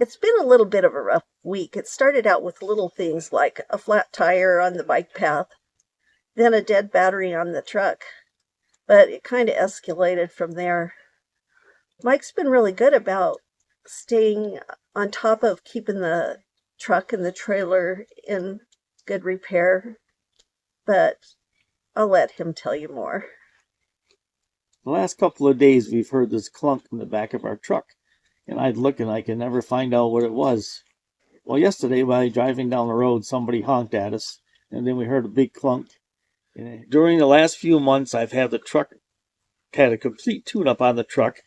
It's been a little bit of a rough week. It started out with little things like a flat tire on the bike path, then a dead battery on the truck, but it kind of escalated from there. Mike's been really good about staying on top of keeping the truck and the trailer in good repair, but I'll let him tell you more. The last couple of days we've heard this clunk in the back of our truck, and I'd look and I could never find out what it was. Well, yesterday while driving down the road, somebody honked at us, and then we heard a big clunk. And during the last few months, I've had the truck, had a complete tune-up on the truck.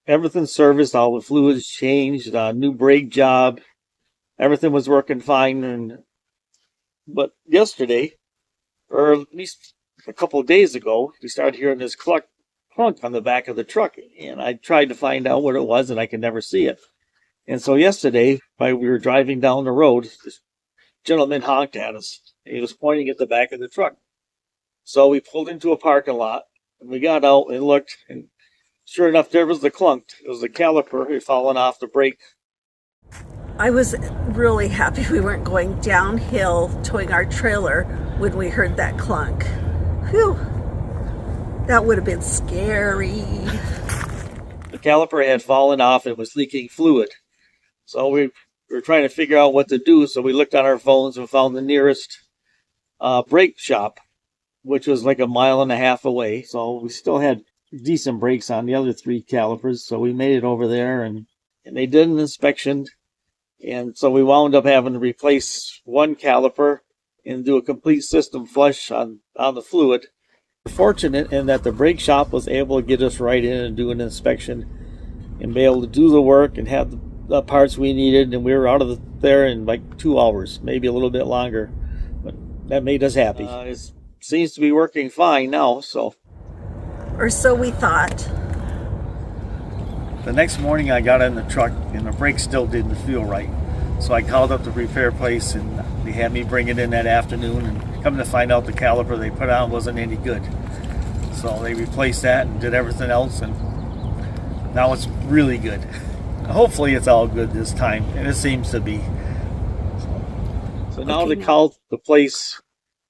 Everything serviced, all the fluids changed, new brake job, everything was working fine. But yesterday, or at least a couple of days ago, we started hearing this clunk on the back of the truck, and I tried to find out what it was, and I could never see it. And so yesterday, while we were driving down the road, this gentleman honked at us. He was pointing at the back of the truck. So we pulled into a parking lot, and we got out and looked, and sure enough, there was the clunk. It was the caliper had fallen off the brake. I was really happy we weren't going downhill towing our trailer when we heard that clunk. Whew, that would have been scary. The caliper had fallen off and was leaking fluid. So we were trying to figure out what to do, so we looked on our phones and found the nearest brake shop, which was like a mile and a half away. So we still had decent brakes on the other three calipers, so we made it over there, and they did an inspection. And so we wound up having to replace one caliper and do a complete system flush on the fluid. We're fortunate in that the brake shop was able to get us right in and do an inspection and be able to do the work and have the parts we needed, and we were out of there in like 2 hours, maybe a little bit longer, but that made us happy. It seems to be working fine now, so. Or so we thought. The next morning I got in the truck and the brakes still didn't feel right. So I called up the repair place and they had me bring it in that afternoon, and come to find out the caliper they put on wasn't any good. So they replaced that and did everything else, and now it's really good. Hopefully it's all good this time, and it seems to be. So now to call the place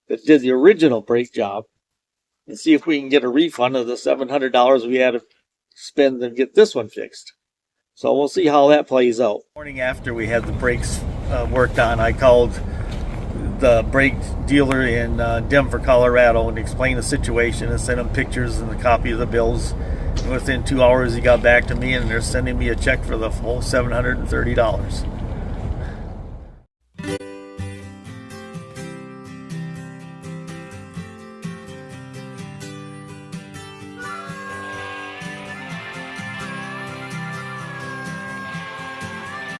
that did the original brake job and see if we can get a refund of the $700 we had to spend and get this one fixed. So we'll see how that plays out. The morning after we had the brakes worked on, I called the brake dealer in Denver, Colorado, and explained the situation and sent him pictures and a copy of the bills. And within 2 hours he got back to me, and they're sending me a check for the full $730.